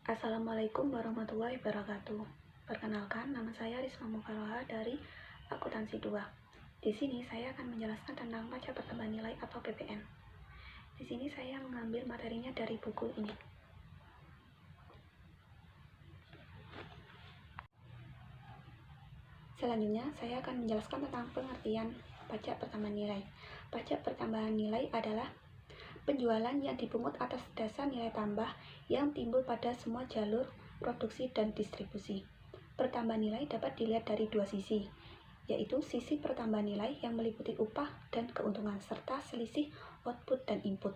Assalamualaikum warahmatullahi wabarakatuh. Perkenalkan, nama saya Risma Mufaroha dari Akuntansi 2. Di sini saya akan menjelaskan tentang pajak pertambahan nilai atau PPN. Di sini saya mengambil materinya dari buku ini. Selanjutnya, saya akan menjelaskan tentang pengertian pajak pertambahan nilai. Pajak pertambahan nilai adalah penjualan yang dipungut atas dasar nilai tambah yang timbul pada semua jalur produksi dan distribusi. Pertambahan nilai dapat dilihat dari dua sisi, yaitu sisi pertambahan nilai yang meliputi upah dan keuntungan, serta selisih output dan input.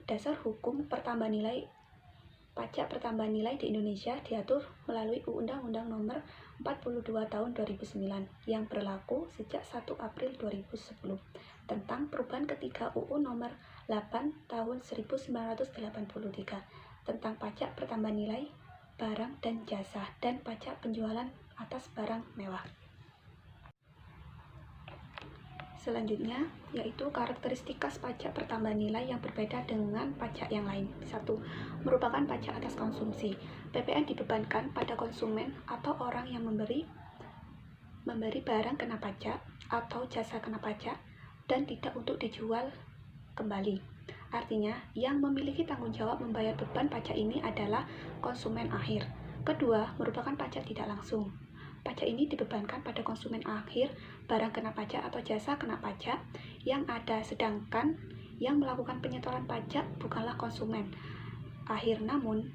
Dasar hukum pertambahan nilai. Pajak pertambahan nilai di Indonesia diatur melalui Undang-Undang Nomor 42 Tahun 2009 yang berlaku sejak 1 April 2010 tentang perubahan ketiga UU Nomor 8 Tahun 1983 tentang pajak pertambahan nilai barang dan jasa dan pajak penjualan atas barang mewah. Selanjutnya, yaitu karakteristik khas pajak pertambahan nilai yang berbeda dengan pajak yang lain. 1. Merupakan pajak atas konsumsi. PPN dibebankan pada konsumen atau orang yang memberi barang kena pajak atau jasa kena pajak dan tidak untuk dijual kembali. Artinya, yang memiliki tanggung jawab membayar beban pajak ini adalah konsumen akhir. Kedua, merupakan pajak tidak langsung. Pajak ini dibebankan pada konsumen akhir barang kena pajak atau jasa kena pajak yang ada, sedangkan yang melakukan penyetoran pajak bukanlah konsumen akhir namun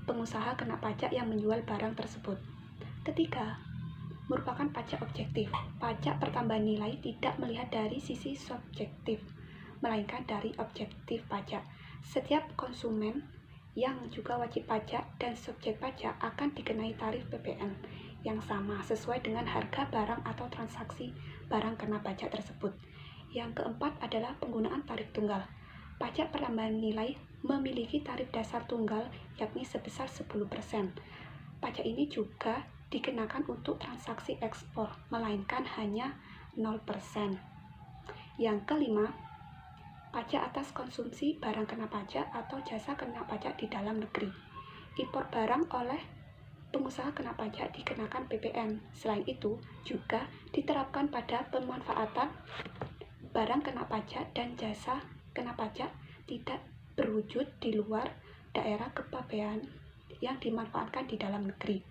pengusaha kena pajak yang menjual barang tersebut. Ketiga, merupakan pajak objektif. Pajak pertambahan nilai tidak melihat dari sisi subjektif, melainkan dari objektif pajak. Setiap konsumen yang juga wajib pajak dan subjek pajak akan dikenai tarif PPN yang sama sesuai dengan harga barang atau transaksi barang kena pajak tersebut. Yang keempat adalah penggunaan tarif tunggal. Pajak pertambahan nilai memiliki tarif dasar tunggal yakni sebesar 10%. Pajak ini juga dikenakan untuk transaksi ekspor, melainkan hanya 0%. Yang kelima, pajak atas konsumsi barang kena pajak atau jasa kena pajak di dalam negeri. Impor barang oleh pengusaha kena pajak dikenakan PPN. Selain itu, juga diterapkan pada pemanfaatan barang kena pajak dan jasa kena pajak tidak berwujud di luar daerah kepabean yang dimanfaatkan di dalam negeri.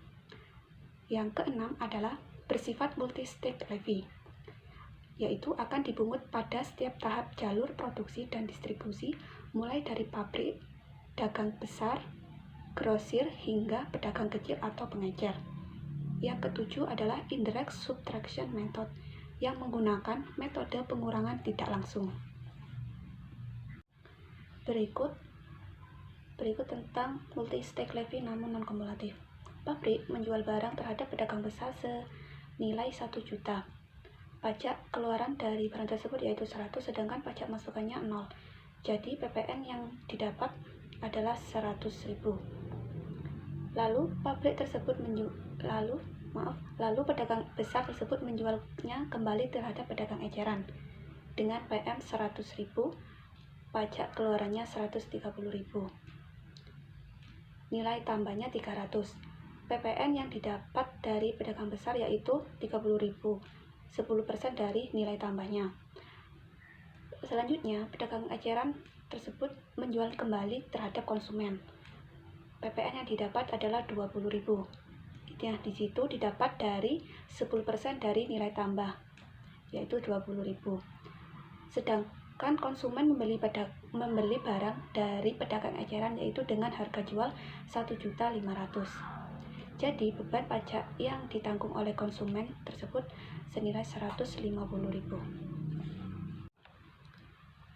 Yang keenam adalah bersifat multi-stage levy, yaitu akan dipungut pada setiap tahap jalur produksi dan distribusi, mulai dari pabrik, dagang besar, grosir, hingga pedagang kecil atau pengecer. Yang ketujuh adalah indirect subtraction method, yang menggunakan metode pengurangan tidak langsung. Berikut tentang multi-stage levy namun non-kumulatif. Pabrik menjual barang terhadap pedagang besar senilai 1 juta. Pajak keluaran dari barang tersebut yaitu 100, sedangkan pajak masukannya 0. Jadi PPN yang didapat adalah 100.000. Lalu pedagang besar tersebut menjualnya kembali terhadap pedagang eceran dengan PM 100.000, pajak keluarannya 130.000. Nilai tambahnya 300. PPN yang didapat dari pedagang besar yaitu 30.000, 10% dari nilai tambahnya. Selanjutnya, pedagang eceran tersebut menjual kembali terhadap konsumen. PPN yang didapat adalah 20.000. Yang di situ didapat dari 10% dari nilai tambah, yaitu 20.000. Sedangkan konsumen membeli barang dari pedagang eceran yaitu dengan harga jual 1.500.000. Jadi beban pajak yang ditanggung oleh konsumen tersebut senilai 150.000.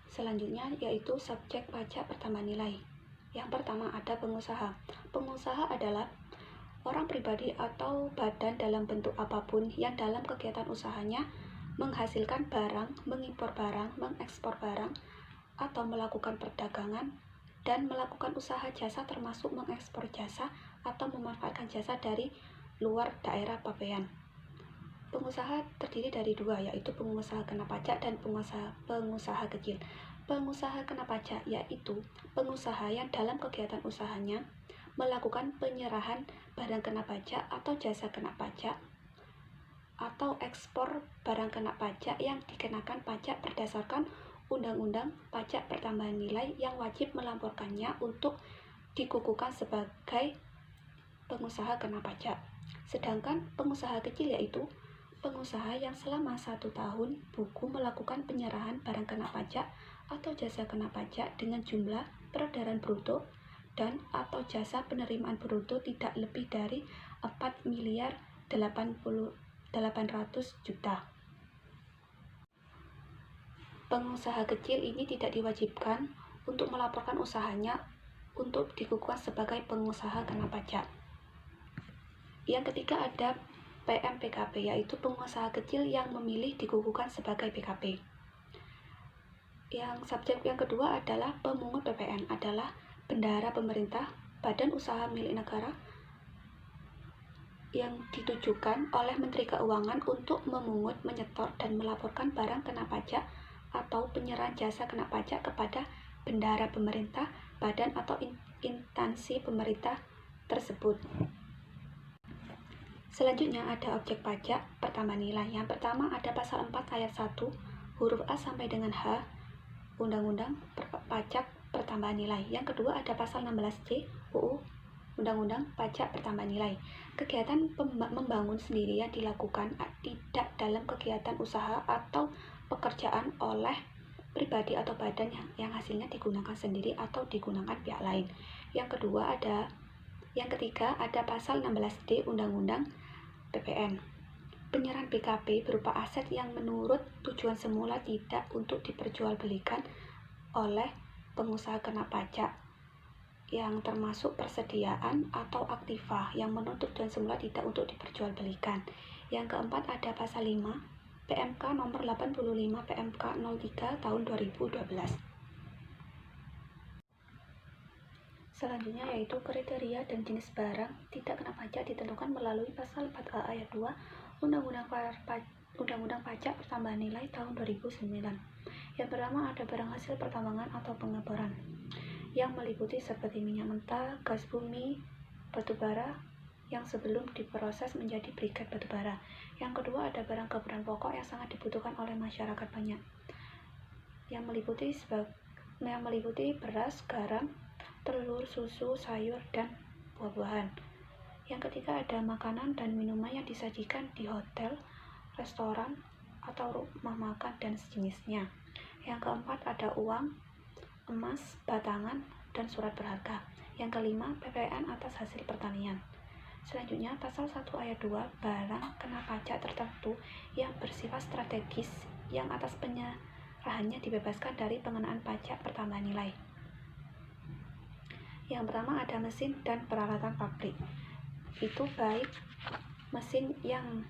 Selanjutnya yaitu subjek pajak pertambahan nilai. Yang pertama ada pengusaha. Pengusaha adalah orang pribadi atau badan dalam bentuk apapun yang dalam kegiatan usahanya menghasilkan barang, mengimpor barang, mengekspor barang, atau melakukan perdagangan dan melakukan usaha jasa termasuk mengekspor jasa atau memanfaatkan jasa dari luar daerah pabean. Pengusaha terdiri dari dua, yaitu pengusaha kena pajak dan pengusaha kecil. Pengusaha kena pajak yaitu pengusaha yang dalam kegiatan usahanya melakukan penyerahan barang kena pajak atau jasa kena pajak, atau ekspor barang kena pajak yang dikenakan pajak berdasarkan Undang-Undang Pajak Pertambahan Nilai yang wajib melaporkannya untuk dikukuhkan sebagai pengusaha kena pajak. Sedangkan pengusaha kecil yaitu pengusaha yang selama 1 tahun buku melakukan penyerahan barang kena pajak atau jasa kena pajak dengan jumlah peredaran bruto dan atau jasa penerimaan bruto tidak lebih dari 4.800.000.000. Pengusaha kecil ini tidak diwajibkan untuk melaporkan usahanya untuk dikukuhkan sebagai pengusaha kena pajak. Yang ketiga ada PMPKP, yaitu pengusaha kecil yang memilih dikukuhkan sebagai PKP. Yang subjek yang kedua adalah pemungut PPN, adalah bendahara pemerintah, badan usaha milik negara yang ditujukan oleh Menteri Keuangan untuk memungut, menyetor, dan melaporkan barang kena pajak atau penyerahan jasa kena pajak kepada bendahara pemerintah, badan atau instansi pemerintah tersebut. Selanjutnya ada objek pajak pertambahan nilai. Yang pertama ada pasal 4 ayat 1 huruf A sampai dengan H Undang-Undang Pajak Pertambahan Nilai. Yang kedua ada pasal 16C UU Undang-Undang Pajak Pertambahan Nilai. Kegiatan membangun sendiri yang dilakukan tidak dalam kegiatan usaha atau pekerjaan oleh pribadi atau badan yang hasilnya digunakan sendiri atau digunakan pihak lain. Yang ketiga ada pasal 16D Undang-Undang PPN. Penyerahan BKP berupa aset yang menurut tujuan semula tidak untuk diperjualbelikan oleh pengusaha kena pajak, yang termasuk persediaan atau aktiva yang menurut tujuan semula tidak untuk diperjualbelikan. Yang keempat ada pasal 5 PMK nomor 85 PMK 03 tahun 2012. Selanjutnya yaitu kriteria dan jenis barang tidak kena pajak ditentukan melalui pasal 4A ayat 2 Undang-Undang Pajak Pertambahan Nilai tahun 2009. Yang pertama ada barang hasil pertambangan atau pengeboran yang meliputi seperti minyak mentah, gas bumi, batu bara yang sebelum diproses menjadi briket batu bara. Yang kedua ada barang kebutuhan pokok yang sangat dibutuhkan oleh masyarakat banyak yang meliputi beras, garam, telur, susu, sayur, dan buah-buahan. Yang ketiga ada makanan dan minuman yang disajikan di hotel, restoran, atau rumah makan dan sejenisnya. Yang keempat ada uang, emas, batangan, dan surat berharga. Yang kelima PPN atas hasil pertanian. Selanjutnya pasal 1 ayat 2 barang kena pajak tertentu yang bersifat strategis yang atas penyerahannya dibebaskan dari pengenaan pajak pertambahan nilai. Yang pertama ada mesin dan peralatan pabrik. Itu baik mesin yang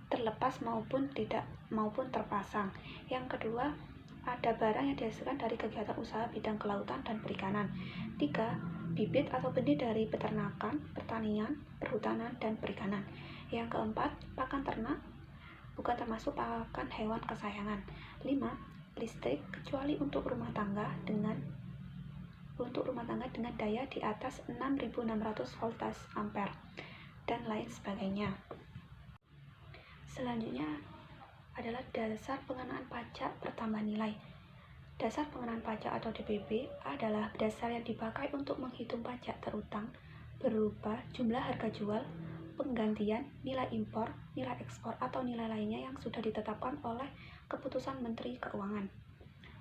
terlepas maupun terpasang. Yang kedua ada barang yang dihasilkan dari kegiatan usaha bidang kelautan dan perikanan. 3. Bibit atau benih dari peternakan, pertanian, perhutanan, dan perikanan. Yang keempat, pakan ternak, bukan termasuk pakan hewan kesayangan. 5. Listrik, kecuali untuk rumah tangga dengan daya di atas 6.600 voltas ampere, dan lain sebagainya. Selanjutnya adalah dasar pengenaan pajak pertambahan nilai. Dasar pengenaan pajak atau DPP adalah dasar yang dipakai untuk menghitung pajak terutang berupa jumlah harga jual, penggantian, nilai impor, nilai ekspor, atau nilai lainnya yang sudah ditetapkan oleh keputusan Menteri Keuangan.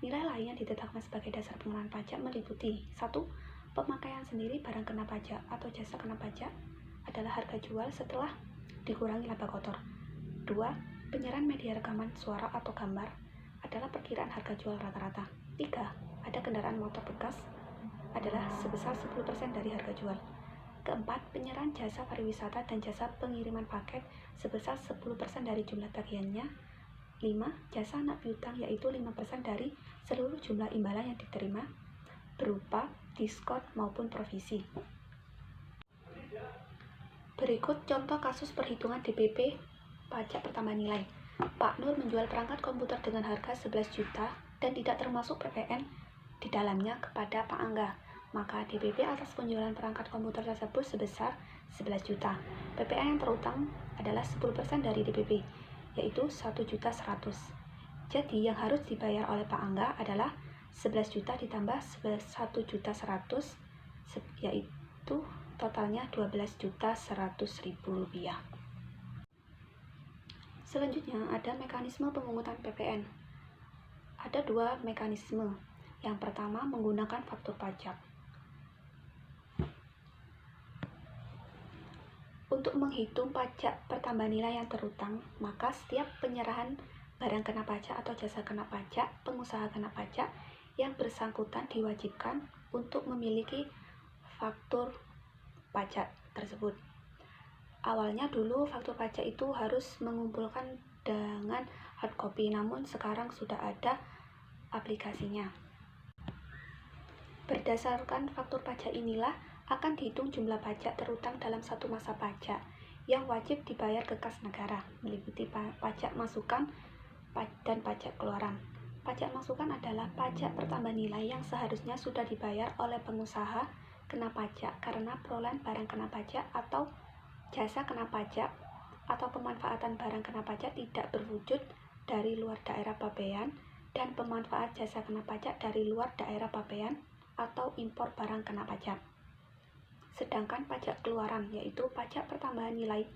Nilai lain yang ditetapkan sebagai dasar pengenaan pajak meliputi 1. Pemakaian sendiri barang kena pajak atau jasa kena pajak adalah harga jual setelah dikurangi laba kotor. 2. Penyerahan media rekaman suara atau gambar adalah perkiraan harga jual rata-rata. 3. Ada kendaraan motor bekas adalah sebesar 10% dari harga jual. Keempat, penyerahan jasa pariwisata dan jasa pengiriman paket sebesar 10% dari jumlah tagihannya. 5. Jasa anak piutang yaitu 5% dari seluruh jumlah imbalan yang diterima berupa diskon maupun provisi. Berikut contoh kasus perhitungan DPP pajak pertambahan nilai. Pak Nur menjual perangkat komputer dengan harga 11 juta dan tidak termasuk PPN di dalamnya kepada Pak Angga. maka DPP atas penjualan perangkat komputer tersebut sebesar 11 juta. PPN yang terutang adalah 10% dari DPP, yaitu 1.100.000. Jadi yang harus dibayar oleh Pak Angga adalah 11 juta ditambah 1.100.000, yaitu totalnya 12.100.000 rupiah. Selanjutnya ada mekanisme pemungutan PPN. Ada dua mekanisme. Yang pertama menggunakan faktur pajak. Untuk menghitung pajak pertambahan nilai yang terutang, maka setiap penyerahan barang kena pajak atau jasa kena pajak, pengusaha kena pajak yang bersangkutan diwajibkan untuk memiliki faktur pajak tersebut. Awalnya dulu faktur pajak itu harus mengumpulkan dengan hard copy, namun sekarang sudah ada aplikasinya. Berdasarkan faktur pajak inilah akan dihitung jumlah pajak terutang dalam satu masa pajak yang wajib dibayar ke kas negara, meliputi pajak masukan dan pajak keluaran. Pajak masukan adalah pajak pertambahan nilai yang seharusnya sudah dibayar oleh pengusaha kena pajak karena perolehan barang kena pajak atau jasa kena pajak atau pemanfaatan barang kena pajak tidak berwujud dari luar daerah pabean dan pemanfaat jasa kena pajak dari luar daerah pabean atau impor barang kena pajak. Sedangkan pajak keluaran yaitu pajak pertambahan nilai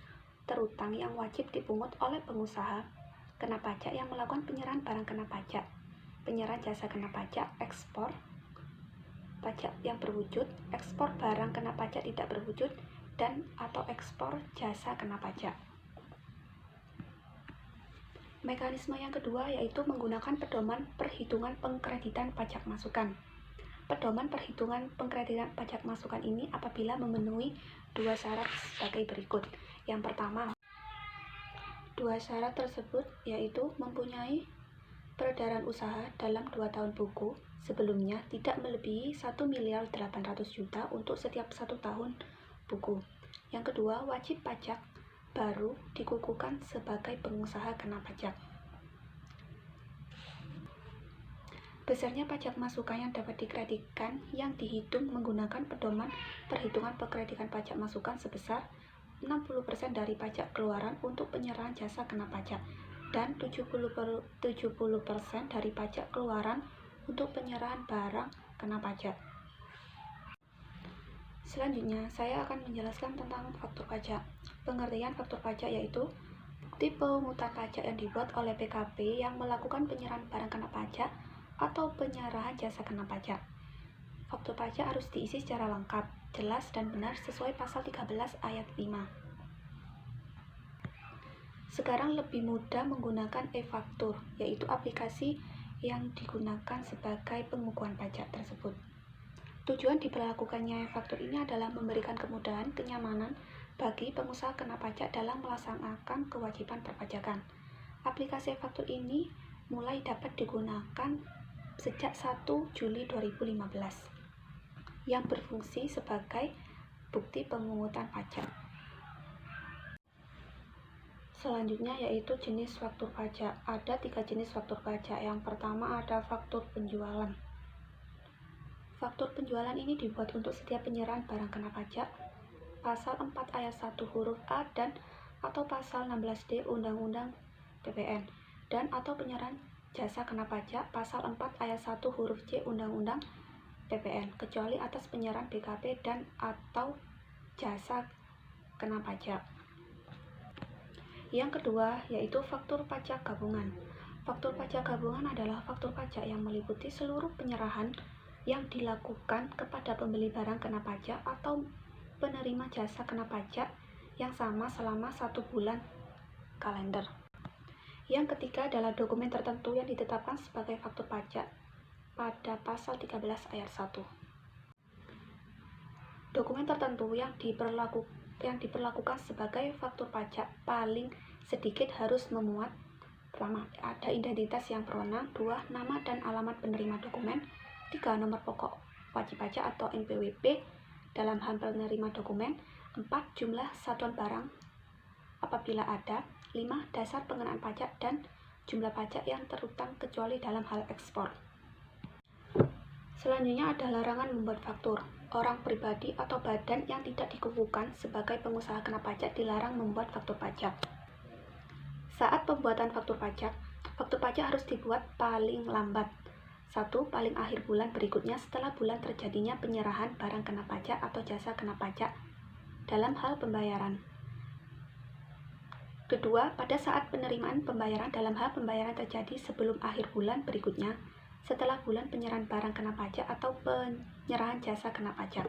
terutang yang wajib dipungut oleh pengusaha kena pajak yang melakukan penyerahan barang kena pajak, penyerahan jasa kena pajak, ekspor pajak yang berwujud, ekspor barang kena pajak tidak berwujud, dan atau ekspor jasa kena pajak. Mekanisme yang kedua yaitu menggunakan pedoman perhitungan pengkreditan pajak masukan. Pedoman perhitungan pengkreditan pajak masukan ini apabila memenuhi dua syarat sebagai berikut. Yang pertama, dua syarat tersebut yaitu mempunyai peredaran usaha dalam 2 tahun buku sebelumnya tidak melebihi 1.800.000.000 untuk setiap 1 tahun buku. Yang kedua, wajib pajak baru dikukuhkan sebagai pengusaha kena pajak. Besarnya pajak masukan yang dapat dikreditkan yang dihitung menggunakan pedoman perhitungan pengkreditan pajak masukan sebesar 60% dari pajak keluaran untuk penyerahan jasa kena pajak dan 70% dari pajak keluaran untuk penyerahan barang kena pajak. Selanjutnya, saya akan menjelaskan tentang faktur pajak. Pengertian faktur pajak yaitu bukti pemungutan pajak yang dibuat oleh PKP yang melakukan penyerahan barang kena pajak atau penyerahan jasa kena pajak. Faktur pajak harus diisi secara lengkap, jelas dan benar sesuai pasal 13 ayat 5. Sekarang lebih mudah menggunakan e-faktur, yaitu aplikasi yang digunakan sebagai pengukuhan pajak tersebut. Tujuan diberlakukannya e-faktur ini adalah memberikan kemudahan, kenyamanan bagi pengusaha kena pajak dalam melaksanakan kewajiban perpajakan. Aplikasi e-faktur ini mulai dapat digunakan sejak 1 Juli 2015 yang berfungsi sebagai bukti pemungutan pajak. Selanjutnya yaitu jenis faktur pajak. Ada 3 jenis faktur pajak. Yang pertama ada faktur penjualan. Faktur penjualan ini dibuat untuk setiap penyerahan barang kena pajak, pasal 4 ayat 1 huruf A dan atau pasal 16D Undang-Undang PPN, dan atau penyerahan jasa kena pajak, pasal 4 ayat 1 huruf C Undang-Undang PPN, kecuali atas penyerahan BKP dan atau jasa kena pajak. Yang kedua yaitu faktur pajak gabungan. Faktur pajak gabungan adalah faktur pajak yang meliputi seluruh penyerahan yang dilakukan kepada pembeli barang kena pajak atau penerima jasa kena pajak yang sama selama 1 bulan kalender. Yang ketiga adalah dokumen tertentu yang ditetapkan sebagai faktur pajak pada pasal 13 ayat 1. Dokumen tertentu yang diperlakukan sebagai faktur pajak paling sedikit harus memuat: pertama, ada identitas yang berwenang; 2, nama dan alamat penerima dokumen; 3, nomor pokok wajib pajak atau NPWP dalam hal penerima dokumen; 4, jumlah satuan barang apabila ada; 5, dasar pengenaan pajak dan jumlah pajak yang terutang kecuali dalam hal ekspor. Selanjutnya ada larangan membuat faktur. Orang pribadi atau badan yang tidak dikukuhkan sebagai pengusaha kena pajak dilarang membuat faktur pajak. Saat pembuatan faktur pajak harus dibuat paling lambat 1. Paling akhir bulan berikutnya setelah bulan terjadinya penyerahan barang kena pajak atau jasa kena pajak dalam hal pembayaran. Kedua, pada saat penerimaan pembayaran dalam hal pembayaran terjadi sebelum akhir bulan berikutnya setelah bulan penyerahan barang kena pajak atau penyerahan jasa kena pajak.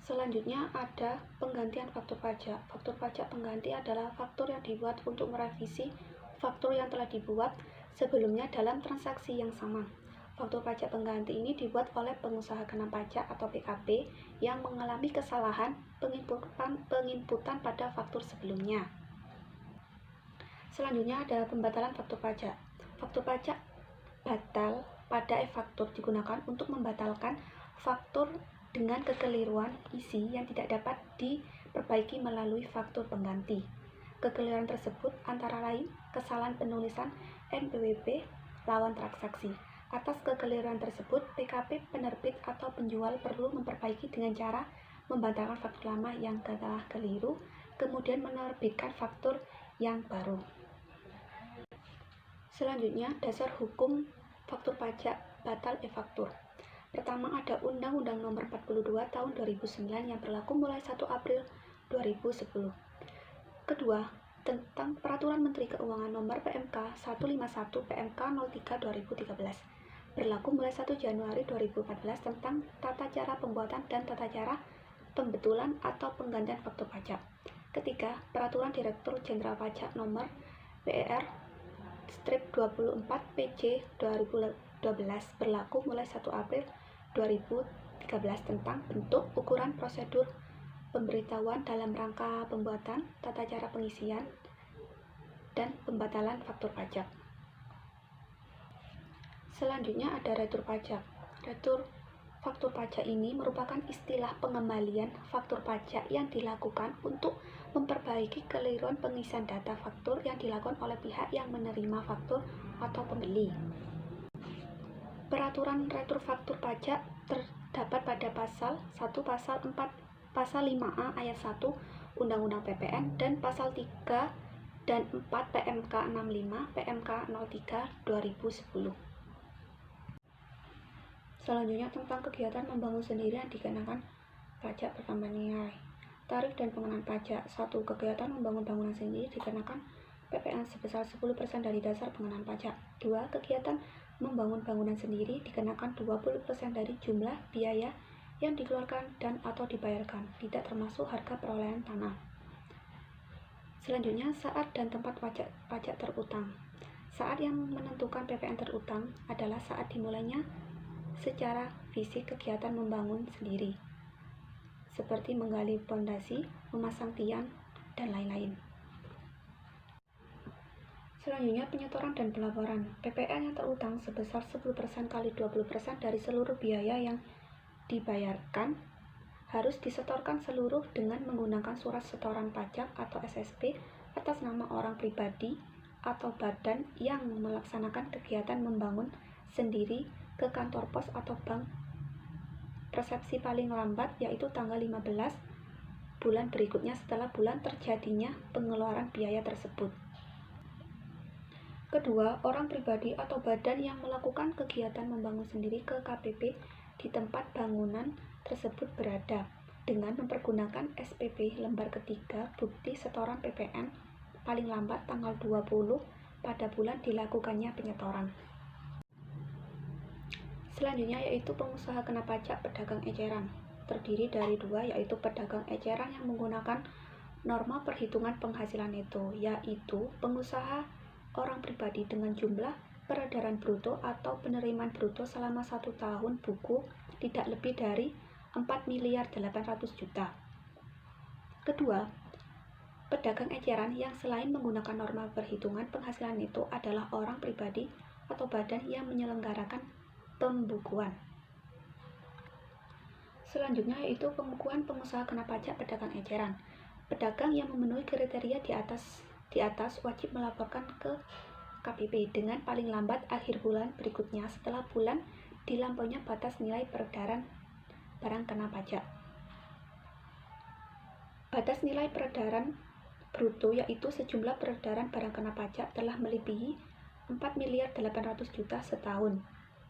Selanjutnya ada penggantian faktur pajak. Faktur pajak pengganti adalah faktur yang dibuat untuk merevisi faktur yang telah dibuat sebelumnya dalam transaksi yang sama. Faktur pajak pengganti ini dibuat oleh pengusaha kena pajak atau PKP yang mengalami kesalahan penginputan pada faktur sebelumnya. Selanjutnya ada pembatalan faktur pajak. Faktur pajak batal pada e-faktur digunakan untuk membatalkan faktur dengan kekeliruan isi yang tidak dapat diperbaiki melalui faktur pengganti. Kekeliruan tersebut antara lain kesalahan penulisan NPWP lawan transaksi. Atas kekeliruan tersebut, PKP penerbit atau penjual perlu memperbaiki dengan cara membatalkan faktur lama yang telah keliru, kemudian menerbitkan faktur yang baru. Selanjutnya, dasar hukum faktur pajak batal e-faktur. Pertama ada Undang-Undang Nomor 42 Tahun 2009 yang berlaku mulai 1 April 2010. Kedua, tentang Peraturan Menteri Keuangan Nomor PMK 151 PMK 03 2013 berlaku mulai 1 Januari 2014 tentang tata cara pembuatan dan tata cara pembetulan atau penggantian faktur pajak. Ketiga, Peraturan Direktur Jenderal Pajak Nomor PER-24 PJ 2012 berlaku mulai 1 April 2013 tentang bentuk, ukuran, prosedur pemberitahuan dalam rangka pembuatan, tata cara pengisian, dan pembatalan faktur pajak. Selanjutnya ada retur pajak. Retur faktur pajak ini merupakan istilah pengembalian faktur pajak yang dilakukan untuk memperbaiki keliruan pengisian data faktur yang dilakukan oleh pihak yang menerima faktur atau pembeli. Peraturan retur faktur pajak terdapat pada pasal 1, pasal 4, pasal 5A ayat 1 Undang-Undang PPN dan pasal 3 dan 4 PMK 65 PMK 03 2010. Selanjutnya tentang kegiatan membangun sendiri yang dikenakan pajak pertambahan nilai. Tarif dan pengenaan pajak. 1. Kegiatan membangun bangunan sendiri dikenakan PPN sebesar 10% dari dasar pengenaan pajak. 2. Kegiatan membangun bangunan sendiri dikenakan 20% dari jumlah biaya yang dikeluarkan dan atau dibayarkan, tidak termasuk harga perolehan tanah. Selanjutnya, saat dan tempat pajak terutang. Saat yang menentukan PPN terutang adalah saat dimulainya secara fisik kegiatan membangun sendiri, seperti menggali pondasi, memasang tiang, dan lain-lain. Selanjutnya, penyetoran dan pelaporan. PPN yang terutang sebesar 10% kali 20% dari seluruh biaya yang dibayarkan harus disetorkan seluruh dengan menggunakan surat setoran pajak atau SSP atas nama orang pribadi atau badan yang melaksanakan kegiatan membangun sendiri ke kantor pos atau bank persepsi paling lambat yaitu tanggal 15 bulan berikutnya setelah bulan terjadinya pengeluaran biaya tersebut. Kedua, orang pribadi atau badan yang melakukan kegiatan membangun sendiri ke KPP di tempat bangunan tersebut berada dengan mempergunakan SPP lembar ketiga bukti setoran PPN paling lambat tanggal 20 pada bulan dilakukannya penyetoran. Selanjutnya yaitu pengusaha kena pajak pedagang eceran. Terdiri dari dua, yaitu pedagang eceran yang menggunakan norma perhitungan penghasilan neto, yaitu pengusaha orang pribadi dengan jumlah peredaran bruto atau penerimaan bruto selama 1 tahun buku tidak lebih dari 4.800.000.000. Kedua, pedagang eceran yang selain menggunakan norma perhitungan penghasilan neto adalah orang pribadi atau badan yang menyelenggarakan pembukuan. Selanjutnya yaitu pengukuhan pengusaha kena pajak pedagang eceran. Pedagang yang memenuhi kriteria di atas wajib melaporkan ke KPP dengan paling lambat akhir bulan berikutnya setelah bulan dilampauinya batas nilai peredaran barang kena pajak. Batas nilai peredaran bruto yaitu sejumlah peredaran barang kena pajak telah melebihi 4.800.000.000 setahun.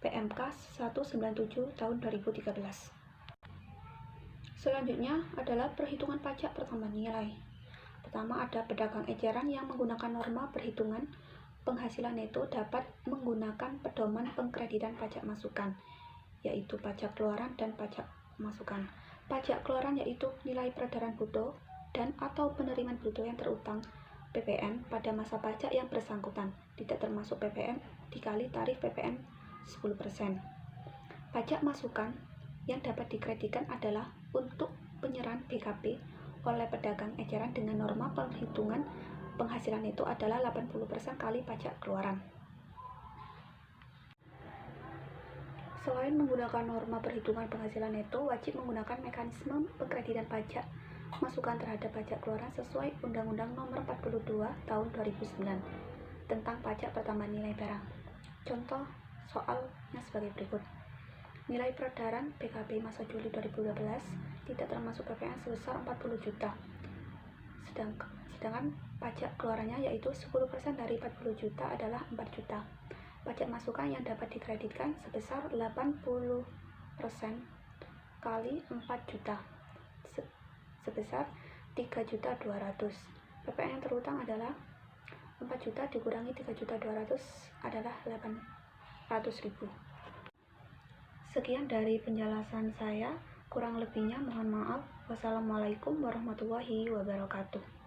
PMK 197 tahun 2013. Selanjutnya adalah perhitungan pajak pertambahan nilai. Pertama ada pedagang eceran yang menggunakan norma perhitungan penghasilan neto dapat menggunakan pedoman pengkreditan pajak masukan, yaitu pajak keluaran dan pajak masukan. Pajak keluaran yaitu nilai peredaran bruto dan atau penerimaan bruto yang terutang PPN pada masa pajak yang bersangkutan, tidak termasuk PPN dikali tarif PPN 10%. Pajak masukan yang dapat dikreditkan adalah untuk penyerahan BKP oleh pedagang eceran dengan norma perhitungan penghasilan itu adalah 80% kali pajak keluaran. Selain menggunakan norma perhitungan penghasilan neto, wajib menggunakan mekanisme pengkreditan pajak masukan terhadap pajak keluaran sesuai Undang-Undang Nomor 42 Tahun 2009 tentang pajak pertambahan nilai barang. Contoh soalnya sebagai berikut. Nilai peredaran BKP masa Juli 2012 tidak termasuk PPN sebesar 40 juta. Sedangkan pajak keluarannya yaitu 10% dari 40 juta adalah 4 juta. Pajak masukan yang dapat dikreditkan sebesar 80% kali 4 juta sebesar 3.200.000. PPN yang terutang adalah 4 juta dikurangi 3.200.000 adalah 800.000. Sekian dari penjelasan saya, kurang lebihnya mohon maaf. Wassalamualaikum warahmatullahi wabarakatuh.